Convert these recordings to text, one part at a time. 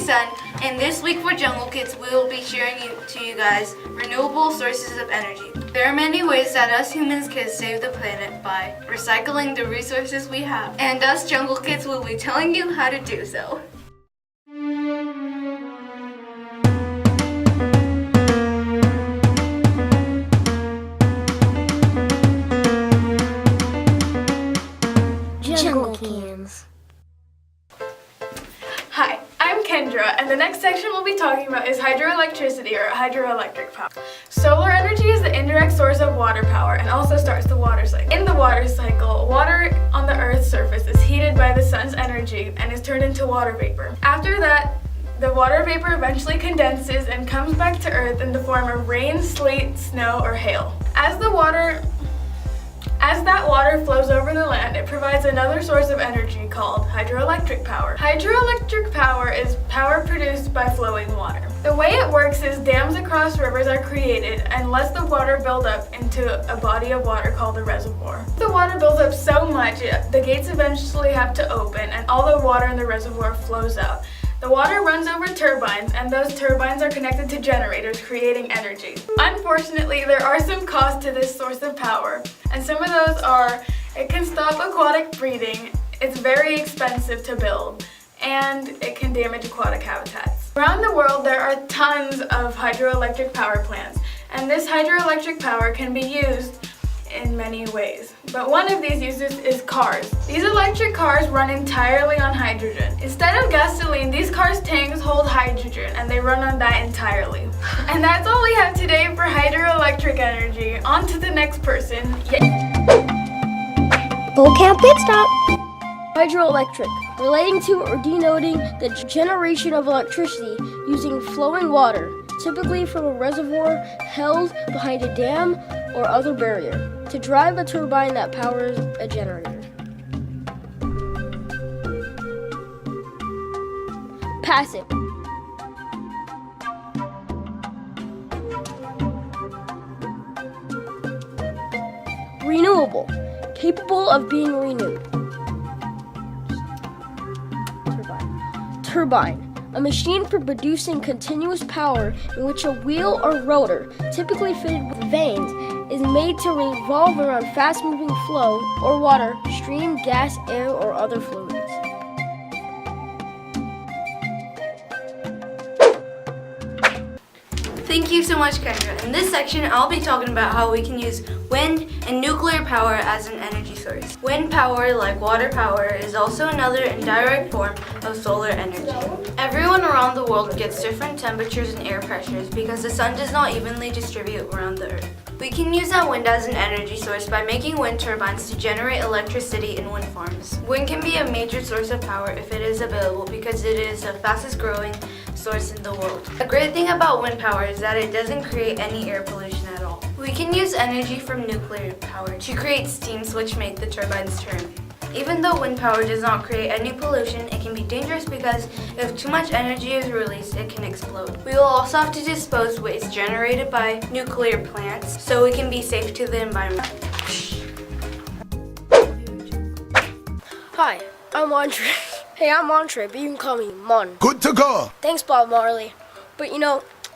Sun, and this week for Jungle Kids we will be sharing to you guys renewable sources of energy. There are many ways that us humans can save the planet by recycling the resources we have, and us Jungle Kids will be telling you how to do so. Jungle Cans. Hi, I'm Kendra, and the next section we'll be talking about is hydroelectricity or hydroelectric power. Solar energy is the indirect source of water power and also starts the water cycle. In the water cycle, water on the Earth's surface is heated by the sun's energy and is turned into water vapor. After that, the water vapor eventually condenses and comes back to Earth in the form of rain, sleet, snow, or hail. As that water flows over the land, it provides another source of energy called hydroelectric power. Hydroelectric power is power produced by flowing water. The way it works is dams across rivers are created and lets the water build up into a body of water called a reservoir. The water builds up so much, the gates eventually have to open and all the water in the reservoir flows out. The water runs over turbines, and those turbines are connected to generators, creating energy. Unfortunately, there are some costs to this source of power, and some of those are, it can stop aquatic breeding, it's very expensive to build, and it can damage aquatic habitats. Around the world, there are tons of hydroelectric power plants, and this hydroelectric power can be used in many ways. But one of these uses is cars. These electric cars run entirely on hydrogen. Instead of gasoline, these cars' tanks hold hydrogen and they run on that entirely. And that's all we have today for hydroelectric energy. On to the next person. Full count pit stop. Hydroelectric, relating to or denoting the generation of electricity using flowing water, typically from a reservoir held behind a dam or other barrier, to drive a turbine that powers a generator. Passive. Renewable, capable of being renewed. Turbine, a machine for producing continuous power in which a wheel or rotor, typically fitted with vanes, is made to revolve around fast-moving flow or water, stream, gas, air, or other fluids. Thank you so much, Kendra. In this section, I'll be talking about how we can use wind and nuclear power as an energy source. Wind power, like water power, is also another indirect form of solar energy. Everyone around the world gets different temperatures and air pressures because the sun does not evenly distribute around the earth. We can use that wind as an energy source by making wind turbines to generate electricity in wind farms. Wind can be a major source of power if it is available because it is the fastest growing source in the world. A great thing about wind power is that it doesn't create any air pollution at all. We can use energy from nuclear power to create steams which make the turbines turn. Even though wind power does not create any pollution, it can be dangerous because if too much energy is released, it can explode. We will also have to dispose waste generated by nuclear plants so we can be safe to the environment. Hi, I'm Andre. Hey, I'm Andre, but you can call me Mon. Good to go. Thanks, Bob Marley. But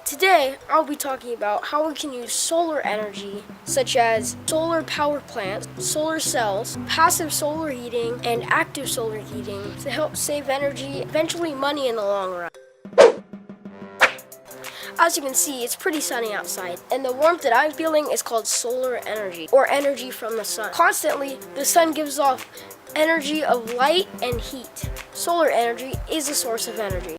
today I'll be talking about how we can use solar energy, such as solar power plants, solar cells, passive solar heating, and active solar heating to help save energy, eventually money in the long run. As you can see, it's pretty sunny outside, and the warmth that I'm feeling is called solar energy, or energy from the sun. Constantly, the sun gives off energy of light and heat. Solar energy is a source of energy.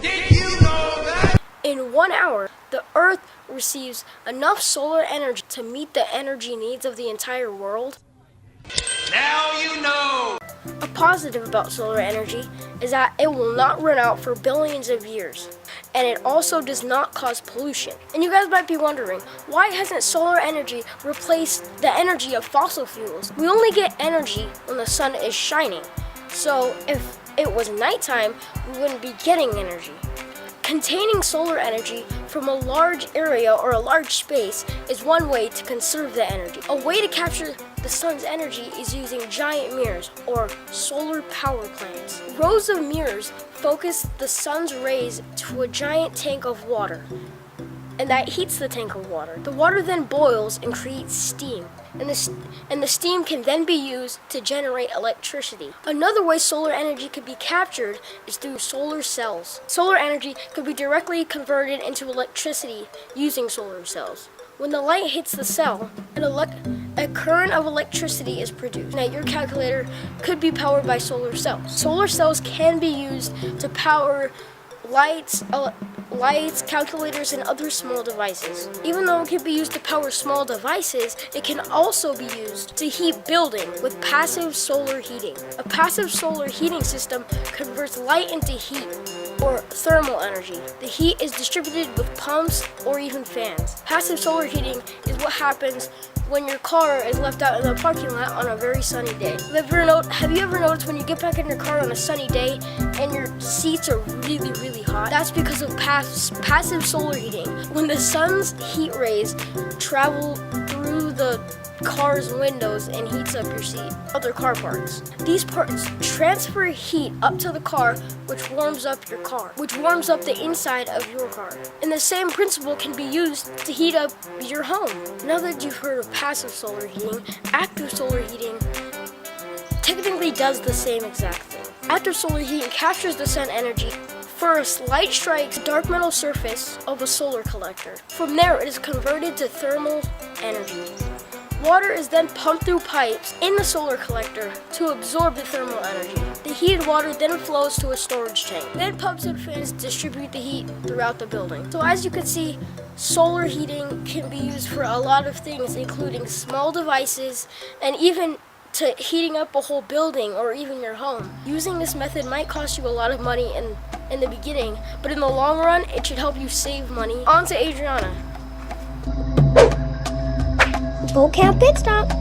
Did you know that? In 1 hour, the Earth receives enough solar energy to meet the energy needs of the entire world. Now you know. A positive about solar energy is that it will not run out for billions of years, and it also does not cause pollution. And you guys might be wondering, why hasn't solar energy replaced the energy of fossil fuels? We only get energy when the sun is shining, so if it was nighttime, we wouldn't be getting energy. Containing solar energy from a large area or a large space is one way to conserve the energy. A way to capture the sun's energy is using giant mirrors or solar power plants. Rows of mirrors focus the sun's rays to a giant tank of water, and that heats the tank of water. The water then boils and creates steam, and the steam can then be used to generate electricity. Another way solar energy could be captured is through solar cells. Solar energy could be directly converted into electricity using solar cells. When the light hits the cell, a current of electricity is produced. Now, your calculator could be powered by solar cells. Solar cells can be used to power lights, calculators, and other small devices. Even though it can be used to power small devices, it can also be used to heat buildings with passive solar heating. A passive solar heating system converts light into heat, or thermal energy. The heat is distributed with pumps or even fans. Passive solar heating is what happens when your car is left out in the parking lot on a very sunny day. Have you ever noticed when you get back in your car on a sunny day and your seats are really, really hot? That's because of passive solar heating. When the sun's heat rays travel through the car's windows and heats up your seat, other car parts. These parts transfer heat up to the car, which warms up the inside of your car. And the same principle can be used to heat up your home. Now that you've heard of passive solar heating, active solar heating technically does the same exact thing. Active solar heating captures the sun energy. First, light strikes the dark metal surface of a solar collector. From there, it is converted to thermal energy. Water is then pumped through pipes in the solar collector to absorb the thermal energy. The heated water then flows to a storage tank. Then pumps and fans distribute the heat throughout the building. So as you can see, solar heating can be used for a lot of things, including small devices and even to heating up a whole building or even your home. Using this method might cost you a lot of money in the beginning, but in the long run, it should help you save money. On to Adriana. Boot camp pit stop.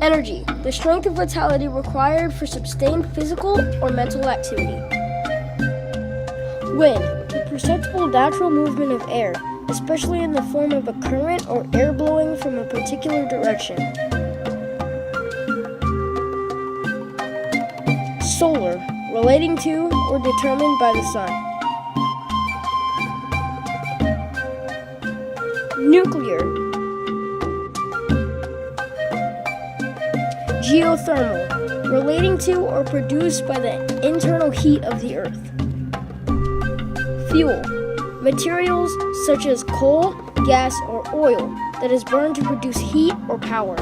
Energy, the strength and vitality required for sustained physical or mental activity. Wind, the perceptible natural movement of air, especially in the form of a current or air blowing from a particular direction. Solar, relating to or determined by the sun. Nuclear, geothermal, relating to or produced by the internal heat of the earth. Fuel, materials such as coal, gas, or oil that is burned to produce heat or power.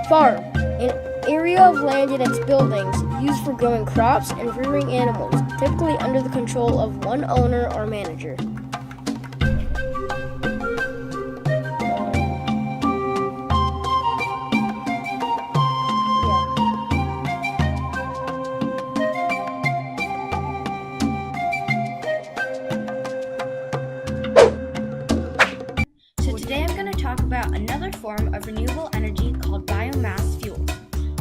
Farm, an area of land and its buildings used for growing crops and rearing animals, typically under the control of one owner or manager. So today I'm going to talk about another form of renewable energy called biomass fuels.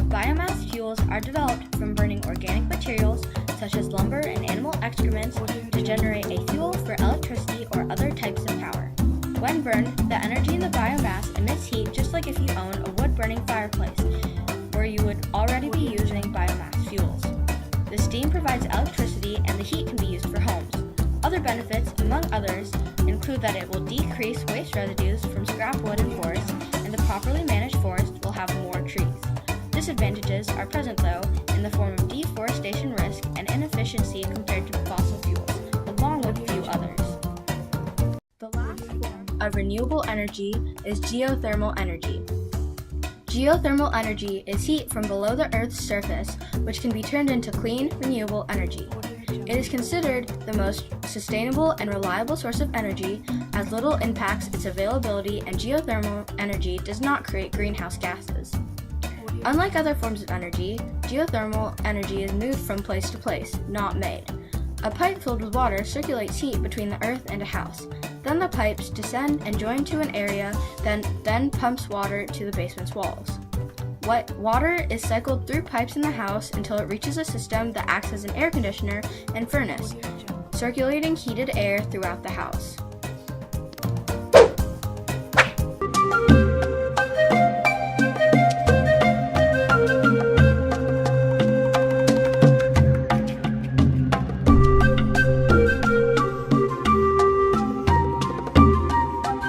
Biomass fuels are developed from burning organic materials such as lumber and animal excrements to generate a fuel for electricity or other types of power. When burned, the energy in the biomass emits heat just like if you own a wood-burning fireplace, where you would already be using biomass fuels. The steam provides electricity and the heat can be used for homes. Other benefits, among others, include that it will decrease waste residues from scrap wood and forests, and the properly managed forest will have more trees. Disadvantages are present, though, in the form of deforestation risk and inefficiency compared to fossil fuels, along with a few others. The last form of renewable energy is geothermal energy. Geothermal energy is heat from below the Earth's surface, which can be turned into clean, renewable energy. It is considered the most sustainable and reliable source of energy, as little impacts its availability, and geothermal energy does not create greenhouse gases. Unlike other forms of energy, geothermal energy is moved from place to place, not made. A pipe filled with water circulates heat between the earth and a house. Then the pipes descend and join to an area, then pumps water to the basement's walls. Water is cycled through pipes in the house until it reaches a system that acts as an air conditioner and furnace, circulating heated air throughout the house.